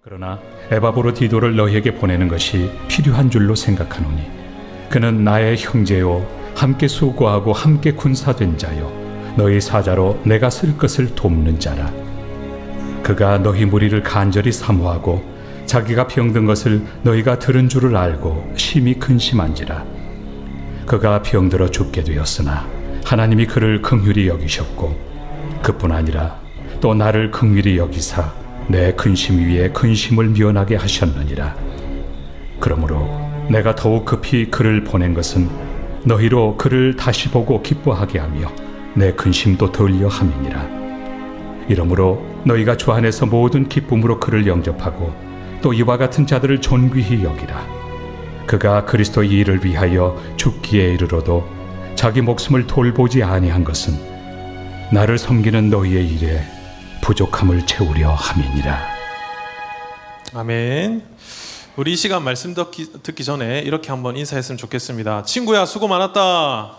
그러나 에바브로디도를 너희에게 보내는 것이 필요한 줄로 생각하노니 그는 나의 형제요 함께 수고하고 함께 군사된 자요 너희 사자로 내가 쓸 것을 돕는 자라. 그가 너희 무리를 간절히 사모하고 자기가 병든 것을 너희가 들은 줄을 알고 심히 근심한지라. 그가 병들어 죽게 되었으나 하나님이 그를 긍휼히 여기셨고 그뿐 아니라 또 나를 긍휼히 여기사 내 근심 위에 근심을 면하게 하셨느니라. 그러므로 내가 더욱 급히 그를 보낸 것은 너희로 그를 다시 보고 기뻐하게 하며 내 근심도 덜려 함이니라. 이러므로 너희가 주 안에서 모든 기쁨으로 그를 영접하고 또 이와 같은 자들을 존귀히 여기라. 그가 그리스도의 일을 위하여 죽기에 이르러도 자기 목숨을 돌보지 아니한 것은 나를 섬기는 너희의 일에 부족함을 채우려 함이니라. 아멘. 우리 이 시간 말씀 듣기 전에 이렇게 한번 인사했으면 좋겠습니다. 친구야, 수고 많았다.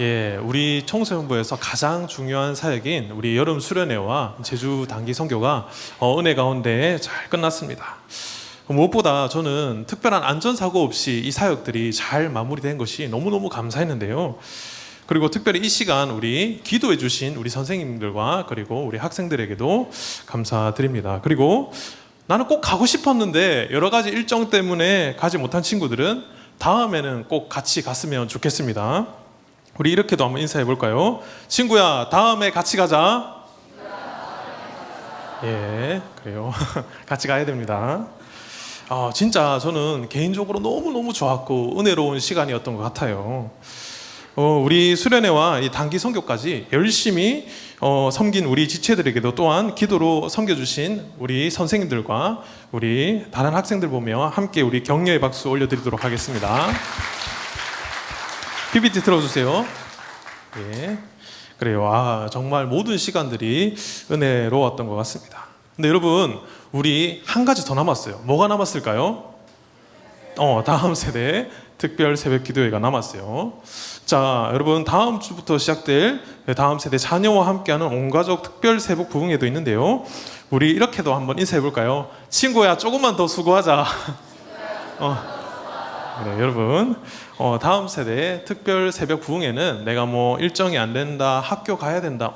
예, 우리 청소년부에서 가장 중요한 사역인 우리 여름 수련회와 제주 단기 선교가 은혜 가운데 잘 끝났습니다. 무엇보다 저는 특별한 안전사고 없이 이 사역들이 잘 마무리된 것이 너무너무 감사했는데요. 그리고 특별히 이 시간 우리 기도해 주신 우리 선생님들과 그리고 우리 학생들에게도 감사드립니다. 그리고 나는 꼭 가고 싶었는데 여러 가지 일정 때문에 가지 못한 친구들은 다음에는 꼭 같이 갔으면 좋겠습니다. 우리 이렇게도 한번 인사해 볼까요? 친구야, 다음에 같이 가자. 예, 그래요. 같이 가야 됩니다. 진짜 저는 개인적으로 너무너무 좋았고 은혜로운 시간이었던 것 같아요. 우리 수련회와 이 단기 선교까지 열심히 섬긴 우리 지체들에게도 또한 기도로 섬겨주신 우리 선생님들과 우리 다른 학생들 보며 함께 우리 격려의 박수 올려드리도록 하겠습니다. PPT 틀어주세요. 예, 그래요. 정말 모든 시간들이 은혜로웠던 것 같습니다. 근데 여러분, 우리 한 가지 더 남았어요. 뭐가 남았을까요? 다음 세대 특별 새벽 기도회가 남았어요. 자, 여러분, 다음 주부터 시작될 다음 세대 자녀와 함께하는 온가족 특별 새벽 부흥회도 있는데요. 우리 이렇게도 한번 인사해 볼까요? 친구야, 조금만 더 수고하자. 그래, 여러분, 다음 세대 특별 새벽 부흥회는 내가 뭐 일정이 안 된다, 학교 가야 된다.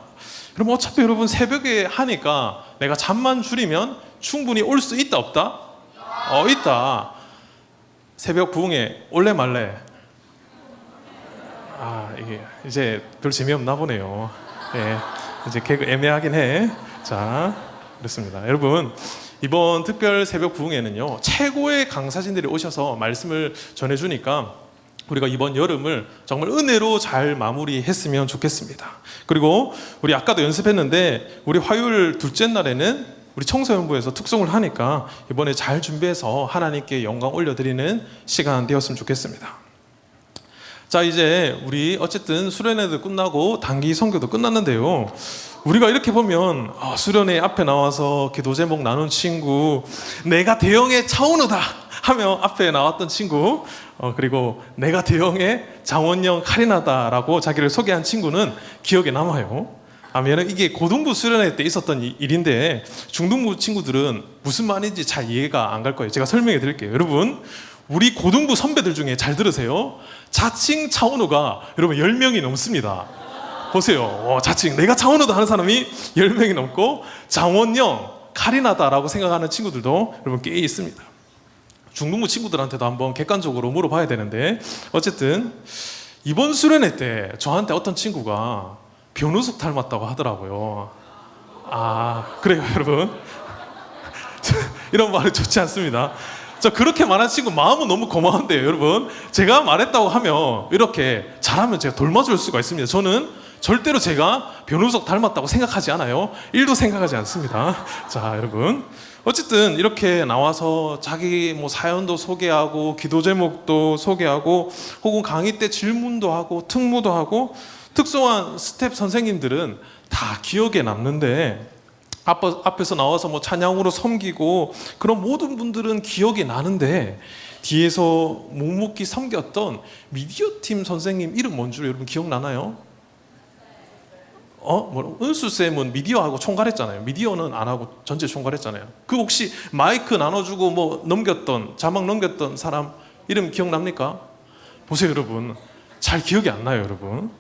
그럼 어차피 여러분 새벽에 하니까 내가 잠만 줄이면 충분히 올 수 있다, 없다? 있다. 새벽 부흥회 올래 말래? 이게 이제 별 재미없나 보네요. 예, 이제 개그 애매하긴 해. 자, 그렇습니다. 여러분, 이번 특별 새벽 부흥회는요, 최고의 강사진들이 오셔서 말씀을 전해주니까 우리가 이번 여름을 정말 은혜로 잘 마무리했으면 좋겠습니다. 그리고 우리 아까도 연습했는데 우리 화요일 둘째 날에는 우리 청소년부에서 특송을 하니까 이번에 잘 준비해서 하나님께 영광 올려드리는 시간 되었으면 좋겠습니다. 자, 이제 우리 어쨌든 수련회도 끝나고 단기 선교도 끝났는데요. 우리가 이렇게 보면 수련회 앞에 나와서 기도 제목 나눈 친구, 내가 대형의 차은우다 하며 앞에 나왔던 친구, 그리고 내가 대형의 장원영 카리나다라고 자기를 소개한 친구는 기억에 남아요. 아면 이게 고등부 수련회 때 있었던 일인데 중등부 친구들은 무슨 말인지 잘 이해가 안 갈 거예요. 제가 설명해 드릴게요. 여러분, 우리 고등부 선배들 중에 잘 들으세요. 자칭 차은우가 여러분 10명이 넘습니다. 보세요. 자칭 내가 차은우다 하는 사람이 10명이 넘고 장원영, 카리나다라고 생각하는 친구들도 여러분 꽤 있습니다. 중등부 친구들한테도 한번 객관적으로 물어봐야 되는데, 어쨌든 이번 수련회 때 저한테 어떤 친구가 변우숙 닮았다고 하더라고요. 그래요, 여러분. 이런 말은 좋지 않습니다. 그렇게 말한 친구 마음은 너무 고마운데요, 여러분. 제가 말했다고 하면 이렇게 잘하면 제가 돌봐줄 수가 있습니다. 저는 절대로 제가 변우석 닮았다고 생각하지 않아요. 1도 생각하지 않습니다. 자, 여러분, 어쨌든 이렇게 나와서 자기 뭐 사연도 소개하고 기도 제목도 소개하고 혹은 강의 때 질문도 하고 특무도 하고 특성한 스텝 선생님들은 다 기억에 남는데, 앞에서 나와서 뭐 찬양으로 섬기고 그런 모든 분들은 기억이 나는데, 뒤에서 묵묵히 섬겼던 미디어 팀 선생님 이름 뭔 줄 여러분 기억나나요? 은수쌤은 미디어하고 총괄했잖아요. 미디어는 안 하고 전체 총괄했잖아요. 그 혹시 마이크 나눠주고 뭐 자막 넘겼던 사람 이름 기억납니까? 보세요, 여러분. 잘 기억이 안 나요, 여러분.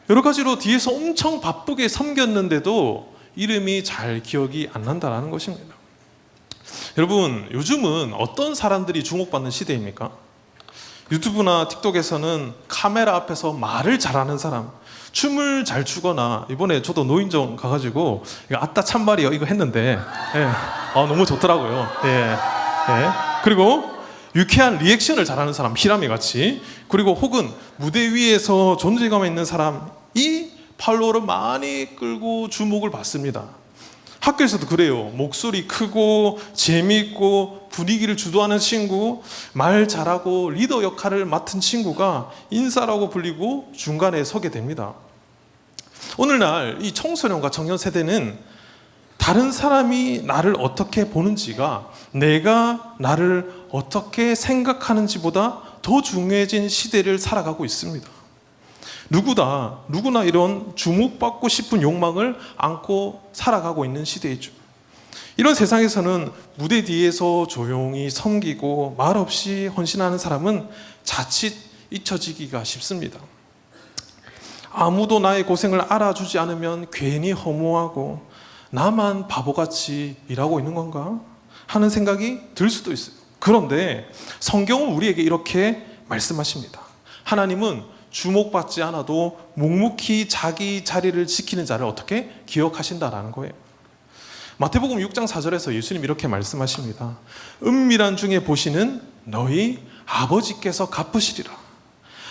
여러 가지로 뒤에서 엄청 바쁘게 섬겼는데도 이름이 잘 기억이 안 난다는 것입니다. 여러분, 요즘은 어떤 사람들이 주목받는 시대입니까? 유튜브나 틱톡에서는 카메라 앞에서 말을 잘하는 사람, 춤을 잘 추거나, 이번에 저도 노인정 가가지고 이거 아따 참말이요 이거 했는데 너무 좋더라고요. 그리고 유쾌한 리액션을 잘하는 사람, 히라미 같이, 그리고 혹은 무대 위에서 존재감 있는 사람이 팔로워를 많이 끌고 주목을 받습니다. 학교에서도 그래요. 목소리 크고 재미있고 분위기를 주도하는 친구, 말 잘하고 리더 역할을 맡은 친구가 인싸라고 불리고 중간에 서게 됩니다. 오늘날 이 청소년과 청년 세대는 다른 사람이 나를 어떻게 보는지가 내가 나를 어떻게 생각하는지보다 더 중요해진 시대를 살아가고 있습니다. 누구나 이런 주목받고 싶은 욕망을 안고 살아가고 있는 시대이죠. 이런 세상에서는 무대 뒤에서 조용히 섬기고 말없이 헌신하는 사람은 자칫 잊혀지기가 쉽습니다. 아무도 나의 고생을 알아주지 않으면 괜히 허무하고 나만 바보같이 일하고 있는 건가 하는 생각이 들 수도 있어요. 그런데 성경은 우리에게 이렇게 말씀하십니다. 하나님은 주목받지 않아도 묵묵히 자기 자리를 지키는 자를 어떻게 기억하신다라는 거예요. 마태복음 6장 4절에서 예수님 이렇게 말씀하십니다. 은밀한 중에 보시는 너희 아버지께서 갚으시리라.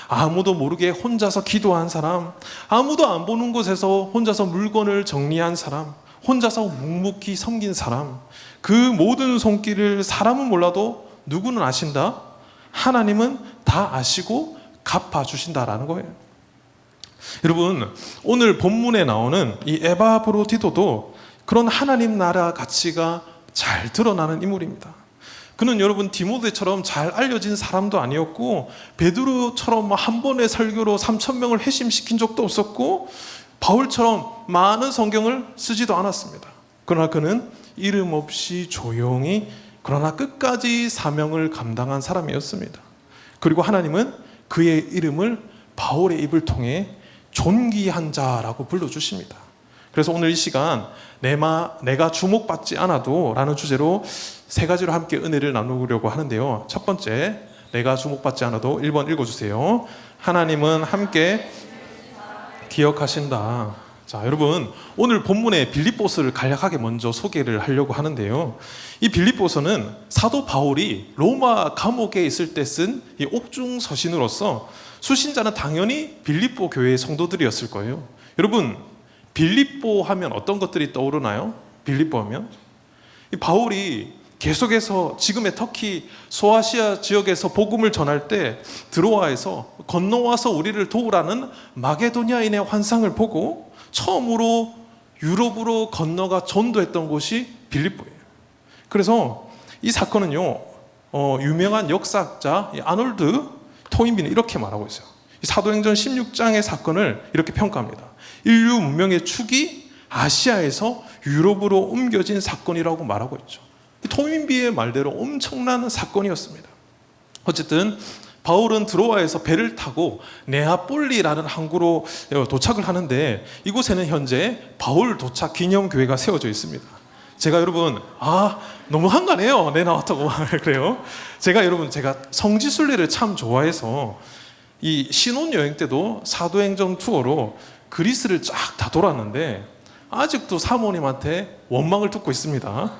아무도 모르게 혼자서 기도한 사람, 아무도 안 보는 곳에서 혼자서 물건을 정리한 사람, 혼자서 묵묵히 섬긴 사람, 그 모든 손길을 사람은 몰라도 누구는 아신다? 하나님은 다 아시고 갚아주신다라는 거예요. 여러분, 오늘 본문에 나오는 이 에바브로디도도 그런 하나님 나라 가치가 잘 드러나는 인물입니다. 그는 여러분 디모데처럼 잘 알려진 사람도 아니었고, 베드로처럼 한 번의 설교로 3,000명을 회심시킨 적도 없었고, 바울처럼 많은 성경을 쓰지도 않았습니다. 그러나 그는 이름 없이 조용히 그러나 끝까지 사명을 감당한 사람이었습니다. 그리고 하나님은 그의 이름을 바울의 입을 통해 존귀한 자라고 불러주십니다. 그래서 오늘 이 시간 내가 주목받지 않아도 라는 주제로 세 가지로 함께 은혜를 나누려고 하는데요. 첫 번째, 내가 주목받지 않아도 1번 읽어주세요. 하나님은 함께 기억하신다. 자, 여러분, 오늘 본문의 빌립보서를 간략하게 먼저 소개를 하려고 하는데요. 이 빌립보서는 사도 바울이 로마 감옥에 있을 때 쓴 이 옥중 서신으로서 수신자는 당연히 빌립보 교회의 성도들이었을 거예요. 여러분, 빌립보 하면 어떤 것들이 떠오르나요? 빌립보 하면 이 바울이 계속해서 지금의 터키 소아시아 지역에서 복음을 전할 때 드로아에서 건너와서 우리를 도우라는 마게도냐인의 환상을 보고 처음으로 유럽으로 건너가 전도했던 곳이 빌립보예요. 그래서 이 사건은요, 유명한 역사학자 아놀드 토인비는 이렇게 말하고 있어요. 사도행전 16장의 사건을 이렇게 평가합니다. 인류 문명의 축이 아시아에서 유럽으로 옮겨진 사건이라고 말하고 있죠. 토인비의 말대로 엄청난 사건이었습니다. 어쨌든 바울은 드로아에서 배를 타고 네아폴리라는 항구로 도착을 하는데, 이곳에는 현재 바울 도착 기념교회가 세워져 있습니다. 제가 여러분 너무 한가네요. 네, 나왔다고 그래요. 제가 성지순례를 참 좋아해서 이 신혼여행 때도 사도행전 투어로 그리스를 쫙 다 돌았는데 아직도 사모님한테 원망을 듣고 있습니다.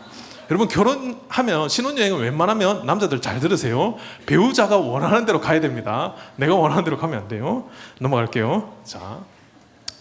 여러분, 결혼하면 신혼여행은 웬만하면 남자들 잘 들으세요. 배우자가 원하는 대로 가야 됩니다. 내가 원하는 대로 가면 안 돼요. 넘어갈게요. 자,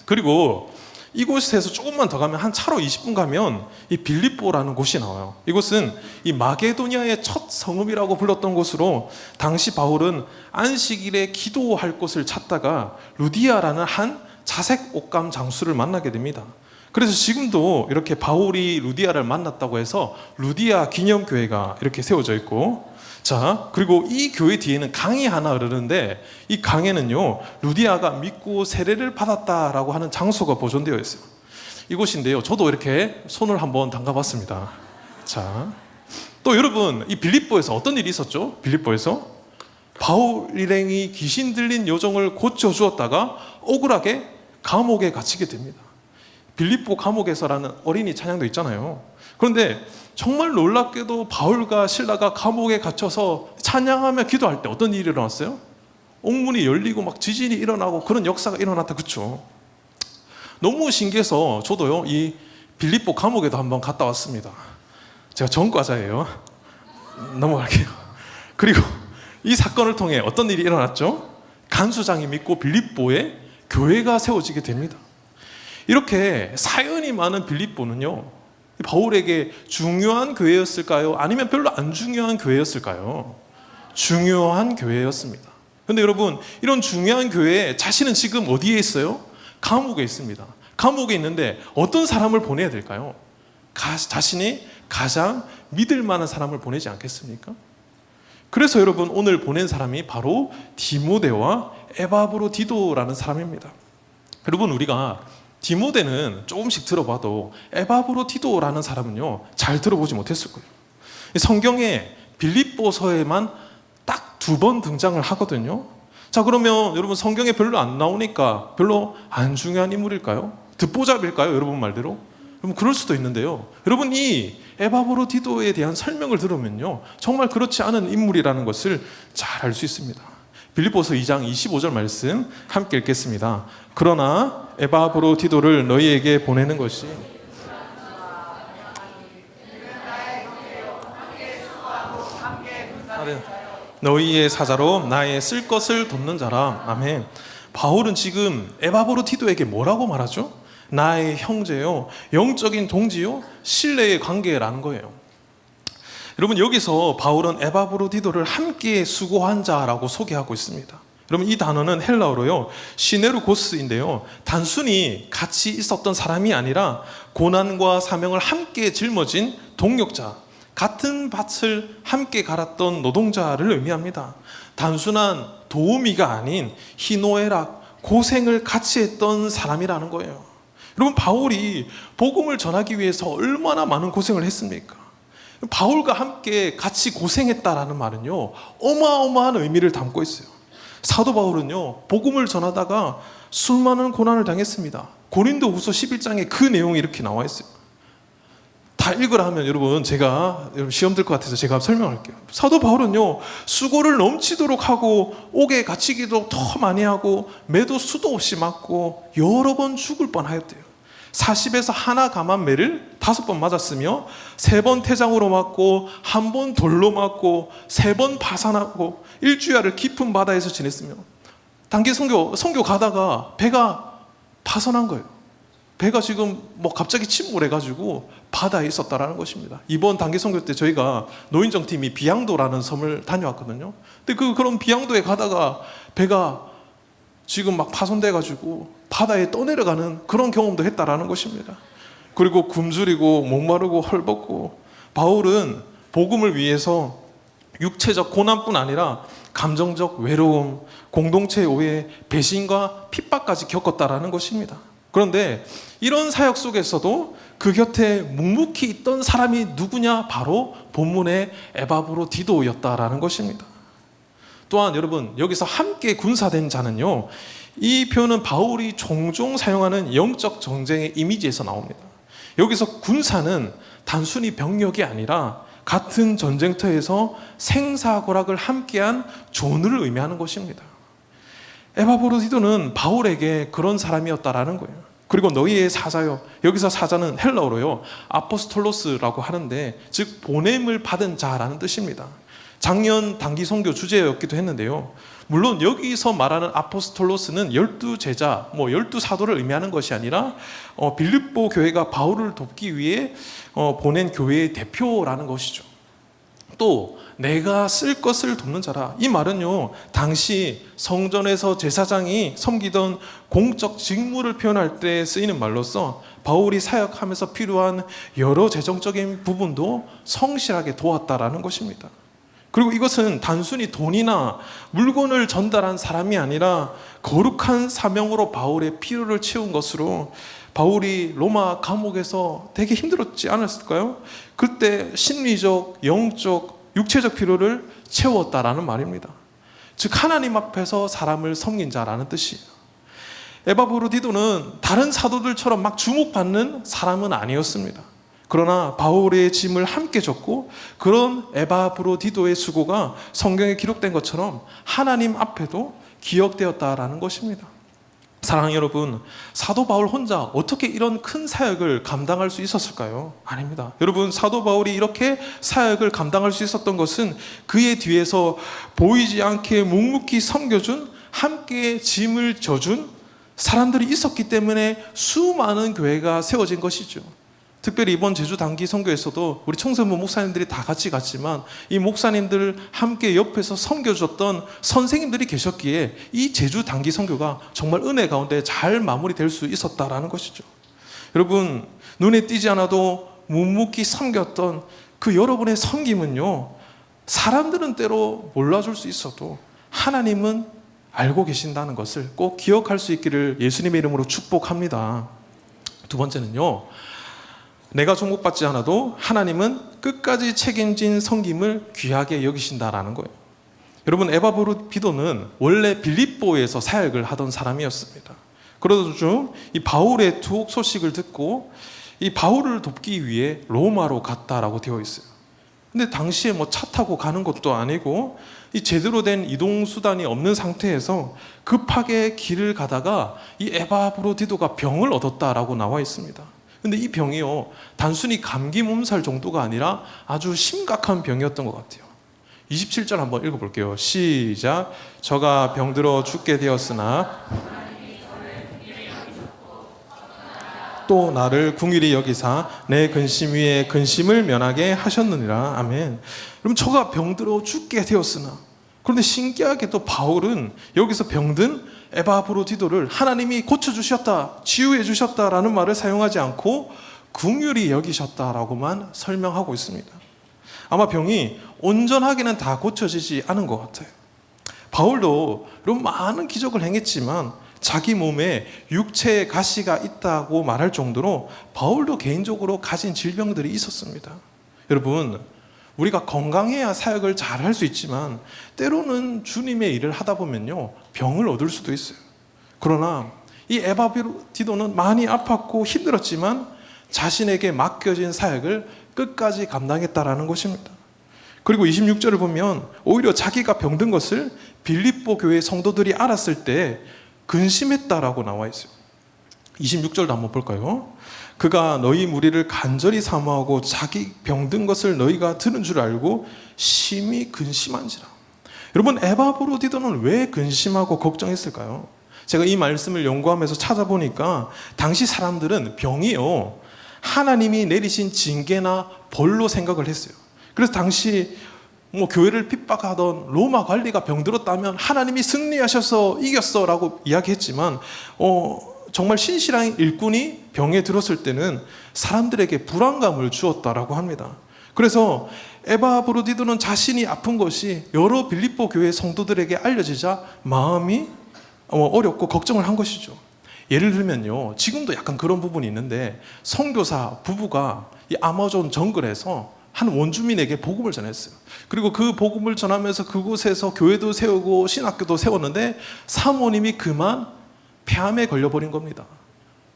그리고 이곳에서 조금만 더 가면 한 차로 20분 가면 이 빌립보라는 곳이 나와요. 이곳은 이 마게도냐의 첫 성읍이라고 불렀던 곳으로 당시 바울은 안식일에 기도할 곳을 찾다가 루디아라는 한 자색 옷감 장수를 만나게 됩니다. 그래서 지금도 이렇게 바울이 루디아를 만났다고 해서 루디아 기념교회가 이렇게 세워져 있고, 자, 그리고 이 교회 뒤에는 강이 하나 흐르는데 이 강에는요 루디아가 믿고 세례를 받았다라고 하는 장소가 보존되어 있어요. 이곳인데요, 저도 이렇게 손을 한번 담가봤습니다. 자, 또 여러분, 이 빌립보에서 어떤 일이 있었죠? 빌립보에서 바울 일행이 귀신 들린 요정을 고쳐주었다가 억울하게 감옥에 갇히게 됩니다. 빌립보 감옥에서라는 어린이 찬양도 있잖아요. 그런데 정말 놀랍게도 바울과 실라가 감옥에 갇혀서 찬양하며 기도할 때 어떤 일이 일어났어요? 옥문이 열리고 막 지진이 일어나고 그런 역사가 일어났다. 그렇죠? 너무 신기해서 저도요 이 빌립보 감옥에도 한번 갔다 왔습니다. 제가 전과자예요. 넘어갈게요. 그리고 이 사건을 통해 어떤 일이 일어났죠? 간수장이 믿고 빌립보에 교회가 세워지게 됩니다. 이렇게 사연이 많은 빌립보는요 바울에게 중요한 교회였을까요? 아니면 별로 안 중요한 교회였을까요? 중요한 교회였습니다. 그런데 여러분, 이런 중요한 교회에 자신은 지금 어디에 있어요? 감옥에 있습니다. 감옥에 있는데 어떤 사람을 보내야 될까요? 자신이 가장 믿을 만한 사람을 보내지 않겠습니까? 그래서 여러분, 오늘 보낸 사람이 바로 디모데와 에바브로디도라는 사람입니다. 여러분, 우리가 디모데는 조금씩 들어봐도 에바브로디도라는 사람은요 잘 들어보지 못했을 거예요. 성경에 빌립보서에만 딱 2번 등장을 하거든요. 자, 그러면 여러분, 성경에 별로 안 나오니까 별로 안 중요한 인물일까요? 듣보잡일까요? 여러분 말대로? 여러분, 그럴 수도 있는데요, 여러분, 이 에바브로디도에 대한 설명을 들으면요 정말 그렇지 않은 인물이라는 것을 잘 알 수 있습니다. 빌립보서 2장 25절 말씀 함께 읽겠습니다. 그러나 에바브로디도를 너희에게 보내는 것이 너희의 사자로 나의 쓸 것을 돕는 자라. 아멘. 바울은 지금 에바브로디도에게 뭐라고 말하죠? 나의 형제요, 영적인 동지요, 신뢰의 관계라는 거예요. 여러분, 여기서 바울은 에바브로디도를 함께 수고한 자라고 소개하고 있습니다. 여러분, 이 단어는 헬라어로요 시네르고스인데요, 단순히 같이 있었던 사람이 아니라 고난과 사명을 함께 짊어진 동력자, 같은 밭을 함께 갈았던 노동자를 의미합니다. 단순한 도우미가 아닌 희노애락, 고생을 같이 했던 사람이라는 거예요. 여러분, 바울이 복음을 전하기 위해서 얼마나 많은 고생을 했습니까? 바울과 함께 같이 고생했다라는 말은요 어마어마한 의미를 담고 있어요. 사도 바울은요 복음을 전하다가 수많은 고난을 당했습니다. 고린도후서 11장에 그 내용이 이렇게 나와 있어요. 다 읽으라 하면 여러분, 제가 시험 들 것 같아서 제가 설명할게요. 사도 바울은요 수고를 넘치도록 하고 옥에 갇히기도 더 많이 하고 매도 수도 없이 맞고 여러 번 죽을 뻔하였대요. 40에서 하나 감한 매를 5번 맞았으며 3번 태장으로 맞고 1번 돌로 맞고 3번 파산하고 일주야를 깊은 바다에서 지냈으며 단기 선교 가다가 배가 파손한 거예요. 배가 지금 뭐 갑자기 침몰해가지고 바다에 있었다라는 것입니다. 이번 단기 선교 때 저희가 노인정팀이 비양도라는 섬을 다녀왔거든요. 근데 그런 비양도에 가다가 배가 지금 막 파손돼가지고 바다에 떠내려가는 그런 경험도 했다라는 것입니다. 그리고 굶주리고 목마르고 헐벗고, 바울은 복음을 위해서 육체적 고난뿐 아니라 감정적 외로움, 공동체 오해, 배신과 핍박까지 겪었다라는 것입니다. 그런데 이런 사역 속에서도 그 곁에 묵묵히 있던 사람이 누구냐? 바로 본문의 에바브로디도였다라는 것입니다. 또한 여러분, 여기서 함께 군사된 자는요, 이 표현은 바울이 종종 사용하는 영적 전쟁의 이미지에서 나옵니다. 여기서 군사는 단순히 병력이 아니라 같은 전쟁터에서 생사고락을 함께한 존을 의미하는 것입니다. 에바브로디도는 바울에게 그런 사람이었다라는 거예요. 그리고 너희의 사자요, 여기서 사자는 헬라어로요 아포스톨로스라고 하는데, 즉 보냄을 받은 자라는 뜻입니다. 작년 단기 선교 주제였기도 했는데요, 물론 여기서 말하는 아포스톨로스는 12제자, 12사도를 의미하는 것이 아니라 빌립보 교회가 바울을 돕기 위해 보낸 교회의 대표라는 것이죠. 또 내가 쓸 것을 돕는 자라, 이 말은요 당시 성전에서 제사장이 섬기던 공적 직무를 표현할 때 쓰이는 말로서 바울이 사역하면서 필요한 여러 재정적인 부분도 성실하게 도왔다라는 것입니다. 그리고 이것은 단순히 돈이나 물건을 전달한 사람이 아니라 거룩한 사명으로 바울의 필요를 채운 것으로, 바울이 로마 감옥에서 되게 힘들었지 않았을까요? 그때 심리적, 영적, 육체적 필요를 채웠다라는 말입니다. 즉 하나님 앞에서 사람을 섬긴 자라는 뜻이에요. 에바브로디도는 다른 사도들처럼 막 주목받는 사람은 아니었습니다. 그러나 바울의 짐을 함께 졌고, 그런 에바브로디도의 수고가 성경에 기록된 것처럼 하나님 앞에도 기억되었다라는 것입니다. 사랑하는 여러분, 사도 바울 혼자 어떻게 이런 큰 사역을 감당할 수 있었을까요? 아닙니다. 여러분, 사도 바울이 이렇게 사역을 감당할 수 있었던 것은 그의 뒤에서 보이지 않게 묵묵히 섬겨준, 함께 짐을 져준 사람들이 있었기 때문에 수많은 교회가 세워진 것이죠. 특별히 이번 제주 단기 선교에서도 우리 청소년 목사님들이 다 같이 갔지만 이 목사님들 함께 옆에서 섬겨줬던 선생님들이 계셨기에 이 제주 단기 선교가 정말 은혜 가운데 잘 마무리될 수 있었다라는 것이죠. 여러분, 눈에 띄지 않아도 묵묵히 섬겼던 그 여러분의 섬김은요, 사람들은 때로 몰라줄 수 있어도 하나님은 알고 계신다는 것을 꼭 기억할 수 있기를 예수님의 이름으로 축복합니다. 두 번째는요, 내가 종목받지 않아도 하나님은 끝까지 책임진 섬김을 귀하게 여기신다라는 거예요. 여러분, 에바브로디도는 원래 빌립보에서 사역을 하던 사람이었습니다. 그러던 중 이 바울의 투옥 소식을 듣고 이 바울을 돕기 위해 로마로 갔다라고 되어 있어요. 근데 당시에 뭐 차 타고 가는 것도 아니고 이 제대로 된 이동 수단이 없는 상태에서 급하게 길을 가다가 이 에바브로디도가 병을 얻었다라고 나와 있습니다. 근데 이 병이요, 단순히 감기 몸살 정도가 아니라 아주 심각한 병이었던 것 같아요. 27절 한번 읽어볼게요. 시작. 저가 병들어 죽게 되었으나 또 나를 긍휼히 여기사 내 근심 위에 근심을 면하게 하셨느니라. 아멘. 그럼 저가 병들어 죽게 되었으나, 그런데 신기하게도 바울은 여기서 병든 에바브로디도를 하나님이 고쳐주셨다, 치유해주셨다라는 말을 사용하지 않고 긍휼히 여기셨다라고만 설명하고 있습니다. 아마 병이 온전하게는 다 고쳐지지 않은 것 같아요. 바울도 이런 많은 기적을 행했지만 자기 몸에 육체의 가시가 있다고 말할 정도로 바울도 개인적으로 가진 질병들이 있었습니다. 여러분, 우리가 건강해야 사역을 잘 할 수 있지만 때로는 주님의 일을 하다 보면요, 병을 얻을 수도 있어요. 그러나 이 에바브로디도는 많이 아팠고 힘들었지만 자신에게 맡겨진 사역을 끝까지 감당했다라는 것입니다. 그리고 26절을 보면 오히려 자기가 병든 것을 빌립보 교회 성도들이 알았을 때 근심했다라고 나와 있어요. 26절도 한번 볼까요? 그가 너희 무리를 간절히 사모하고 자기 병든 것을 너희가 들은 줄 알고 심히 근심한지라. 여러분, 에바브로디도는 왜 근심하고 걱정했을까요? 제가 이 말씀을 연구하면서 찾아보니까 당시 사람들은 병이요, 하나님이 내리신 징계나 벌로 생각을 했어요. 그래서 당시 교회를 핍박하던 로마 관리가 병들었다면 하나님이 승리하셔서 이겼어 라고 이야기했지만 정말 신실한 일꾼이 병에 들었을 때는 사람들에게 불안감을 주었다라고 합니다. 그래서 에바브로디도는 자신이 아픈 것이 여러 빌립보 교회 성도들에게 알려지자 마음이 어렵고 걱정을 한 것이죠. 예를 들면요, 지금도 약간 그런 부분이 있는데 선교사 부부가 이 아마존 정글에서 한 원주민에게 복음을 전했어요. 그리고 그 복음을 전하면서 그곳에서 교회도 세우고 신학교도 세웠는데 사모님이 그만 폐암에 걸려버린 겁니다.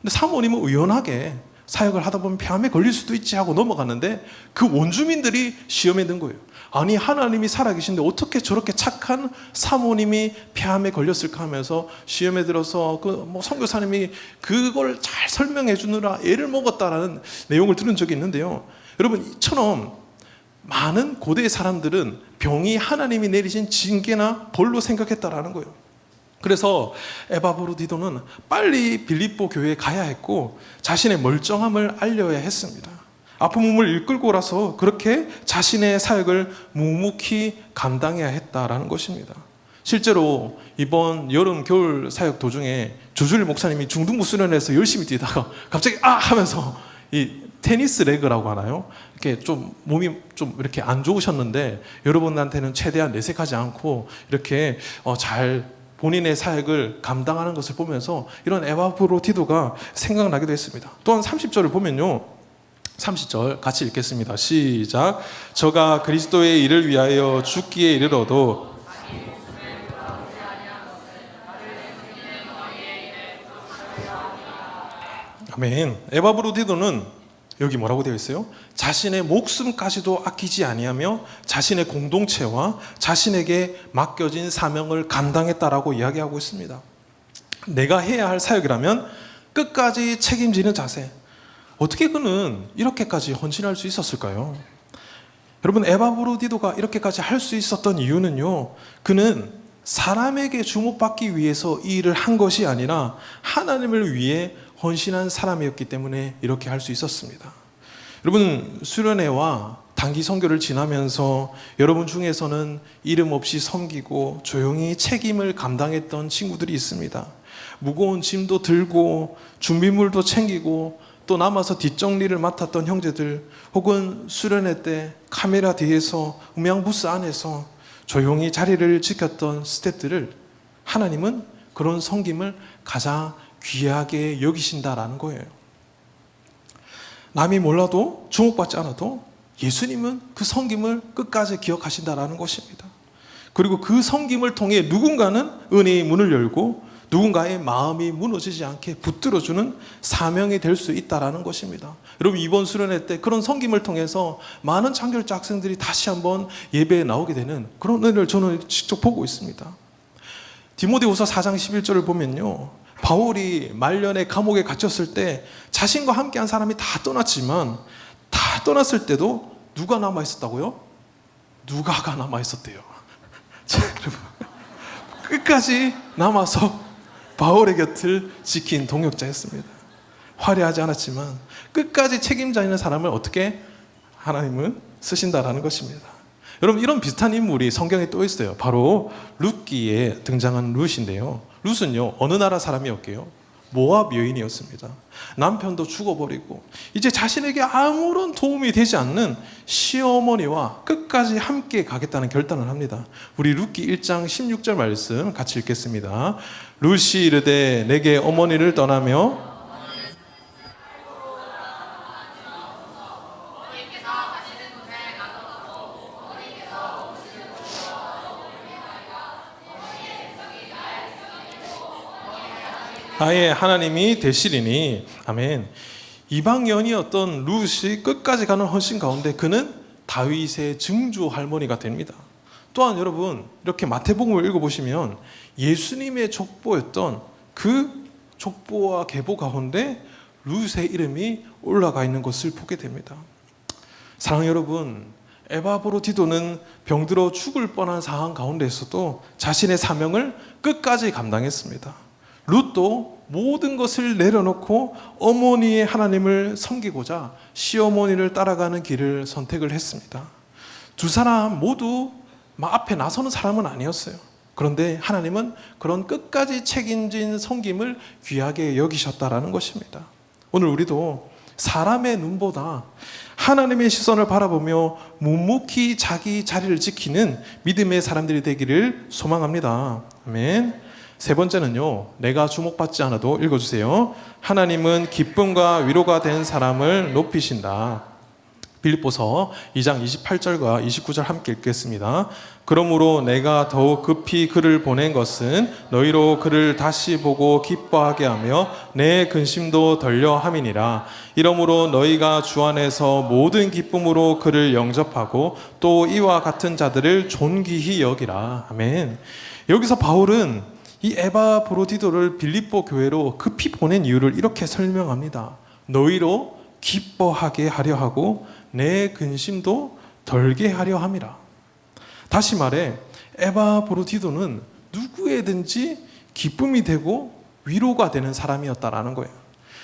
근데 사모님은 의연하게 사역을 하다 보면 폐암에 걸릴 수도 있지 하고 넘어갔는데 그 원주민들이 시험에 든 거예요. 아니, 하나님이 살아계신데 어떻게 저렇게 착한 사모님이 폐암에 걸렸을까 하면서 시험에 들어서 선교사님이 그걸 잘 설명해 주느라 애를 먹었다라는 내용을 들은 적이 있는데요. 여러분, 이처럼 많은 고대의 사람들은 병이 하나님이 내리신 징계나 벌로 생각했다라는 거예요. 그래서 에바브로디도는 빨리 빌립보 교회에 가야 했고 자신의 멀쩡함을 알려야 했습니다. 아픈 몸을 이끌고라서 그렇게 자신의 사역을 묵묵히 감당해야 했다라는 것입니다. 실제로 이번 여름 겨울 사역 도중에 조주일 목사님이 중등부 수련회에서 열심히 뛰다가 갑자기 하면서 이 테니스 레그라고 하나요? 이렇게 좀 몸이 좀 이렇게 안 좋으셨는데 여러분한테는 최대한 내색하지 않고 이렇게 잘 본인의 사역을 감당하는 것을 보면서 이런 에바브로디도가 생각나기도 했습니다. 또한 30절을 보면요, 30절 같이 읽겠습니다. 시작. 저가 그리스도의 일을 위하여 죽기에 이르러도 아멘. 에바브로디도는 여기 뭐라고 되어 있어요? 자신의 목숨까지도 아끼지 아니하며 자신의 공동체와 자신에게 맡겨진 사명을 감당했다라고 이야기하고 있습니다. 내가 해야 할 사역이라면 끝까지 책임지는 자세. 어떻게 그는 이렇게까지 헌신할 수 있었을까요? 여러분, 에바브로디도가 이렇게까지 할 수 있었던 이유는요, 그는 사람에게 주목받기 위해서 이 일을 한 것이 아니라 하나님을 위해 헌신한 사람이었기 때문에 이렇게 할 수 있었습니다. 여러분, 수련회와 단기 선교를 지나면서 여러분 중에서는 이름 없이 섬기고 조용히 책임을 감당했던 친구들이 있습니다. 무거운 짐도 들고 준비물도 챙기고 또 남아서 뒷정리를 맡았던 형제들, 혹은 수련회 때 카메라 뒤에서 음향 부스 안에서 조용히 자리를 지켰던 스태프들을 하나님은 그런 섬김을 가장 귀하게 여기신다라는 거예요. 남이 몰라도 주목받지 않아도 예수님은 그 섬김을 끝까지 기억하신다라는 것입니다. 그리고 그 섬김을 통해 누군가는 은혜의 문을 열고 누군가의 마음이 무너지지 않게 붙들어주는 사명이 될 수 있다라는 것입니다. 여러분, 이번 수련회 때 그런 섬김을 통해서 많은 창결자 학생들이 다시 한번 예배에 나오게 되는 그런 은혜를 저는 직접 보고 있습니다. 디모데후서 4장 11절을 보면요, 바울이 말년에 감옥에 갇혔을 때 자신과 함께한 사람이 다 떠났지만 다 떠났을 때도 누가 남아있었다고요? 누가가 남아있었대요. 자, 여러분, 끝까지 남아서 바울의 곁을 지킨 동역자였습니다. 화려하지 않았지만 끝까지 책임져 있는 사람을 어떻게 하나님은 쓰신다라는 것입니다. 여러분, 이런 비슷한 인물이 성경에 또 있어요. 바로 룻기에 등장한 룻인데요, 룻은요 어느 나라 사람이었게요? 모압 여인이었습니다. 남편도 죽어버리고 이제 자신에게 아무런 도움이 되지 않는 시어머니와 끝까지 함께 가겠다는 결단을 합니다. 우리 룻기 1장 16절 말씀 같이 읽겠습니다. 룻이 이르되 내게 어머니를 떠나며 나의 하나님이 되시리니. 아멘. 이방 여인이었던 룻이 끝까지 가는 헌신 가운데 그는 다윗의 증조 할머니가 됩니다. 또한 여러분, 이렇게 마태복음을 읽어보시면 예수님의 족보였던 그 족보와 계보 가운데 룻의 이름이 올라가 있는 것을 보게 됩니다. 사랑하는 여러분, 에바브로디도는 병들어 죽을 뻔한 상황 가운데서도 자신의 사명을 끝까지 감당했습니다. 룻도 모든 것을 내려놓고 어머니의 하나님을 섬기고자 시어머니를 따라가는 길을 선택을 했습니다. 두 사람 모두 앞에 나서는 사람은 아니었어요. 그런데 하나님은 그런 끝까지 책임진 섬김을 귀하게 여기셨다라는 것입니다. 오늘 우리도 사람의 눈보다 하나님의 시선을 바라보며 묵묵히 자기 자리를 지키는 믿음의 사람들이 되기를 소망합니다. 아멘. 세 번째는요, 내가 주목받지 않아도 읽어주세요. 하나님은 기쁨과 위로가 된 사람을 높이신다. 빌립보서 2장 28절과 29절 함께 읽겠습니다. 그러므로 내가 더욱 급히 그를 보낸 것은 너희로 그를 다시 보고 기뻐하게 하며 내 근심도 덜려 함이니라. 이러므로 너희가 주 안에서 모든 기쁨으로 그를 영접하고 또 이와 같은 자들을 존귀히 여기라. 아멘. 여기서 바울은 이 에바브로디도를 빌립보 교회로 급히 보낸 이유를 이렇게 설명합니다. 너희로 기뻐하게 하려 하고 내 근심도 덜게 하려 함이라. 다시 말해, 에바브로디도는 누구에든지 기쁨이 되고 위로가 되는 사람이었다라는 거예요.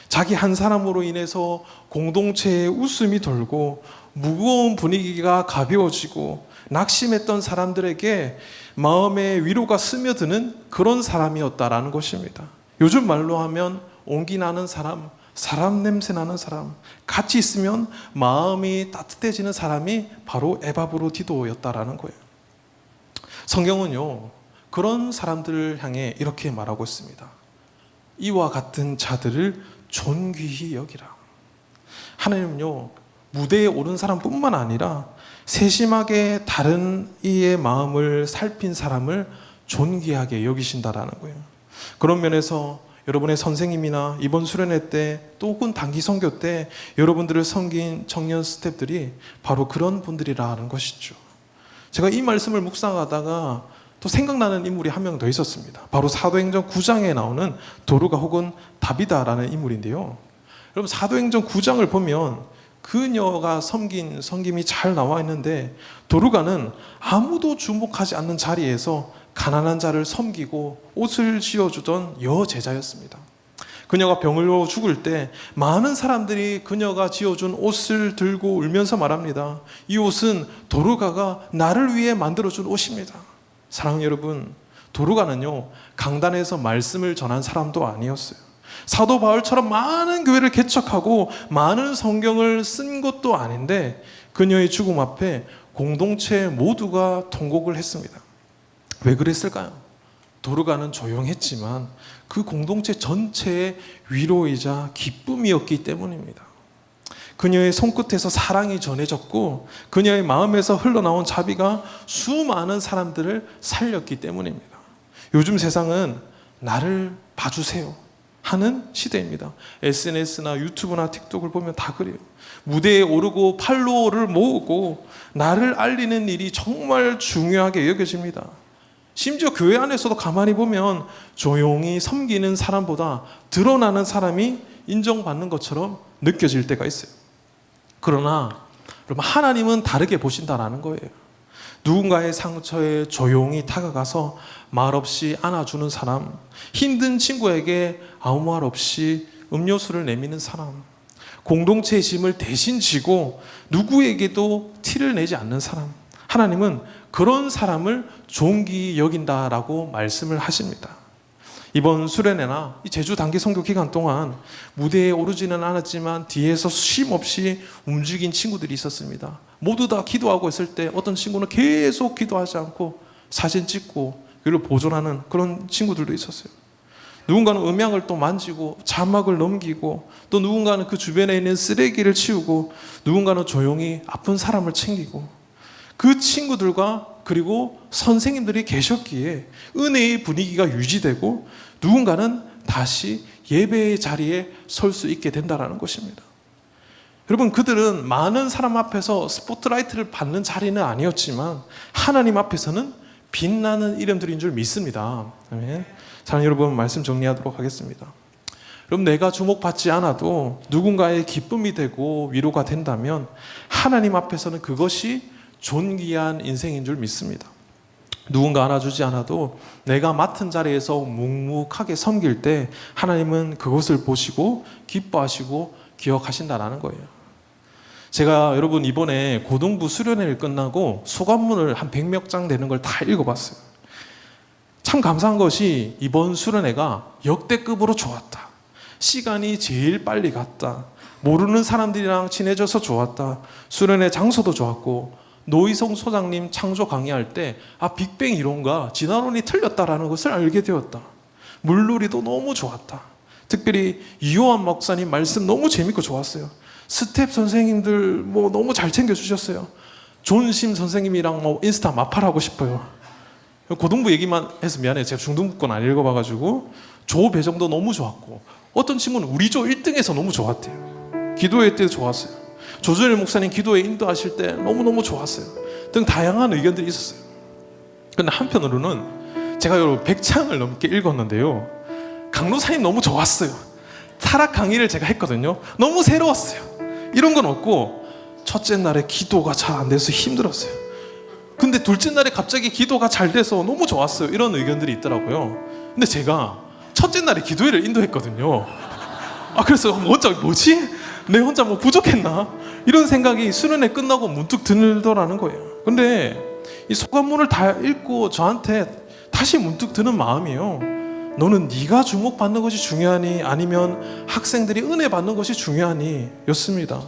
자기 한 사람으로 인해서 공동체에 웃음이 돌고 무거운 분위기가 가벼워지고 낙심했던 사람들에게 마음의 위로가 스며드는 그런 사람이었다라는 것입니다. 요즘 말로 하면 온기 나는 사람, 사람 냄새 나는 사람, 같이 있으면 마음이 따뜻해지는 사람이 바로 에바브로디도였다라는 거예요. 성경은요, 그런 사람들을 향해 이렇게 말하고 있습니다. 이와 같은 자들을 존귀히 여기라. 하나님은요, 무대에 오른 사람뿐만 아니라 세심하게 다른 이의 마음을 살핀 사람을 존귀하게 여기신다라는 거예요. 그런 면에서 여러분의 선생님이나 이번 수련회 때 또 혹은 단기 선교 때 여러분들을 섬긴 청년 스태프들이 바로 그런 분들이라는 것이죠. 제가 이 말씀을 묵상하다가 또 생각나는 인물이 한 명 더 있었습니다. 바로 사도행전 9장에 나오는 도르가 혹은 다비다라는 인물인데요. 여러분, 사도행전 9장을 보면 그녀가 섬긴 섬김이 잘 나와 있는데, 도르가는 아무도 주목하지 않는 자리에서 가난한 자를 섬기고 옷을 지어주던 여제자였습니다. 그녀가 병으로 죽을 때 많은 사람들이 그녀가 지어준 옷을 들고 울면서 말합니다. 이 옷은 도르가가 나를 위해 만들어준 옷입니다. 사랑하는 여러분, 도르가는요, 강단에서 말씀을 전한 사람도 아니었어요. 사도 바울처럼 많은 교회를 개척하고 많은 성경을 쓴 것도 아닌데, 그녀의 죽음 앞에 공동체 모두가 통곡을 했습니다. 왜 그랬을까요? 도르가는 조용했지만 그 공동체 전체의 위로이자 기쁨이었기 때문입니다. 그녀의 손끝에서 사랑이 전해졌고 그녀의 마음에서 흘러나온 자비가 수많은 사람들을 살렸기 때문입니다. 요즘 세상은 나를 봐주세요 하는 시대입니다. SNS나 유튜브나 틱톡을 보면 다 그래요. 무대에 오르고 팔로워를 모으고 나를 알리는 일이 정말 중요하게 여겨집니다. 심지어 교회 안에서도 가만히 보면 조용히 섬기는 사람보다 드러나는 사람이 인정받는 것처럼 느껴질 때가 있어요. 그러나 여러분, 하나님은 다르게 보신다라는 거예요. 누군가의 상처에 조용히 다가가서 말없이 안아주는 사람, 힘든 친구에게 아무 말 없이 음료수를 내미는 사람, 공동체의 짐을 대신 지고 누구에게도 티를 내지 않는 사람, 하나님은 그런 사람을 존귀히 여긴다라고 말씀을 하십니다. 이번 수련회나 이 제주 단기 선교 기간 동안 무대에 오르지는 않았지만 뒤에서 쉼없이 움직인 친구들이 있었습니다. 모두 다 기도하고 있을 때 어떤 친구는 계속 기도하지 않고 사진 찍고 그걸 보존하는 그런 친구들도 있었어요. 누군가는 음향을 또 만지고 자막을 넘기고, 또 누군가는 그 주변에 있는 쓰레기를 치우고, 누군가는 조용히 아픈 사람을 챙기고, 그 친구들과 그리고 선생님들이 계셨기에 은혜의 분위기가 유지되고 누군가는 다시 예배의 자리에 설 수 있게 된다는 것입니다. 여러분, 그들은 많은 사람 앞에서 스포트라이트를 받는 자리는 아니었지만 하나님 앞에서는 빛나는 이름들인 줄 믿습니다. 아멘. 사랑하는 여러분, 말씀 정리하도록 하겠습니다. 여러분, 내가 주목받지 않아도 누군가의 기쁨이 되고 위로가 된다면 하나님 앞에서는 그것이 존귀한 인생인 줄 믿습니다. 누군가 안아주지 않아도 내가 맡은 자리에서 묵묵하게 섬길 때 하나님은 그것을 보시고 기뻐하시고 기억하신다는 거예요. 제가 여러분 이번에 고등부 수련회를 끝나고 소감문을 한 100몇 장 되는 걸 다 읽어봤어요. 참 감사한 것이 이번 수련회가 역대급으로 좋았다. 시간이 제일 빨리 갔다. 모르는 사람들이랑 친해져서 좋았다. 수련회 장소도 좋았고, 노희성 소장님 창조 강의할 때 빅뱅 이론과 진화론이 틀렸다라는 것을 알게 되었다. 물놀이도 너무 좋았다. 특별히 이호환 목사님 말씀 너무 재밌고 좋았어요. 스텝 선생님들 너무 잘 챙겨주셨어요. 존심 선생님이랑 인스타 마팔하고 싶어요. 고등부 얘기만 해서 미안해요. 제가 중등부 건 안 읽어봐가지고. 조 배정도 너무 좋았고, 어떤 친구는 우리 조 1등에서 너무 좋았대요. 기도회 때도 좋았어요. 조준일 목사님 기도회 인도하실 때 너무너무 좋았어요. 등 다양한 의견들이 있었어요. 그런데 한편으로는 제가 여러분 100장을 넘게 읽었는데요, 강로사님 너무 좋았어요. 타락 강의를 제가 했거든요. 너무 새로웠어요. 이런 건 없고, 첫째 날에 기도가 잘 안 돼서 힘들었어요. 근데 둘째 날에 갑자기 기도가 잘 돼서 너무 좋았어요. 이런 의견들이 있더라고요. 근데 제가 첫째 날에 기도회를 인도했거든요. 그래서 혼자 뭐지? 내 혼자 뭐 부족했나? 이런 생각이 수련회 끝나고 문득 들더라는 거예요. 근데 이 소감문을 다 읽고 저한테 다시 문득 드는 마음이에요. 너는 네가 주목받는 것이 중요하니 아니면 학생들이 은혜 받는 것이 중요하니 였습니다.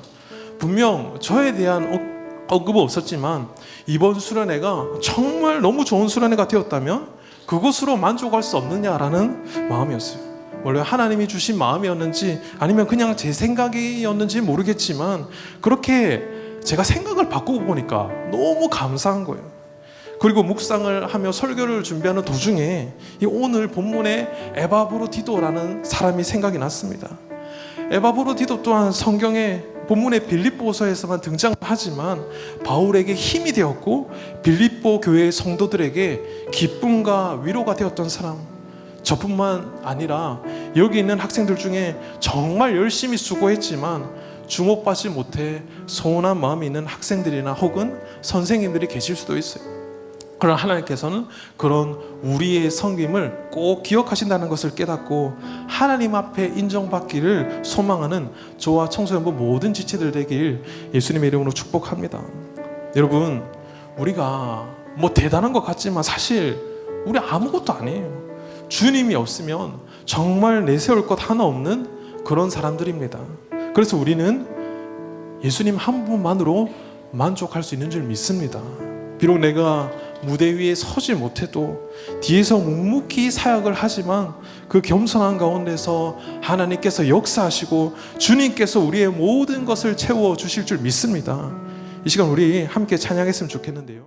분명 저에 대한 언급은 없었지만 이번 수련회가 정말 너무 좋은 수련회가 되었다면 그것으로 만족할 수 없느냐라는 마음이었어요. 원래 하나님이 주신 마음이었는지 아니면 그냥 제 생각이었는지 모르겠지만 그렇게 제가 생각을 바꾸고 보니까 너무 감사한 거예요. 그리고 묵상을 하며 설교를 준비하는 도중에 이 오늘 본문의 에바브로디도라는 사람이 생각이 났습니다. 에바브로디도 또한 성경의 본문의 빌립보서에서만 등장하지만 바울에게 힘이 되었고 빌립보 교회의 성도들에게 기쁨과 위로가 되었던 사람. 저뿐만 아니라 여기 있는 학생들 중에 정말 열심히 수고했지만 주목받지 못해 서운한 마음이 있는 학생들이나 혹은 선생님들이 계실 수도 있어요. 그러나 하나님께서는 그런 우리의 섬김을 꼭 기억하신다는 것을 깨닫고 하나님 앞에 인정받기를 소망하는 저와 청소년부 모든 지체들 되길 예수님의 이름으로 축복합니다. 여러분, 우리가 뭐 대단한 것 같지만 사실 우리 아무것도 아니에요. 주님이 없으면 정말 내세울 것 하나 없는 그런 사람들입니다. 그래서 우리는 예수님 한 분만으로 만족할 수 있는 줄 믿습니다. 비록 내가 무대 위에 서지 못해도 뒤에서 묵묵히 사역을 하지만 그 겸손한 가운데서 하나님께서 역사하시고 주님께서 우리의 모든 것을 채워주실 줄 믿습니다. 이 시간 우리 함께 찬양했으면 좋겠는데요.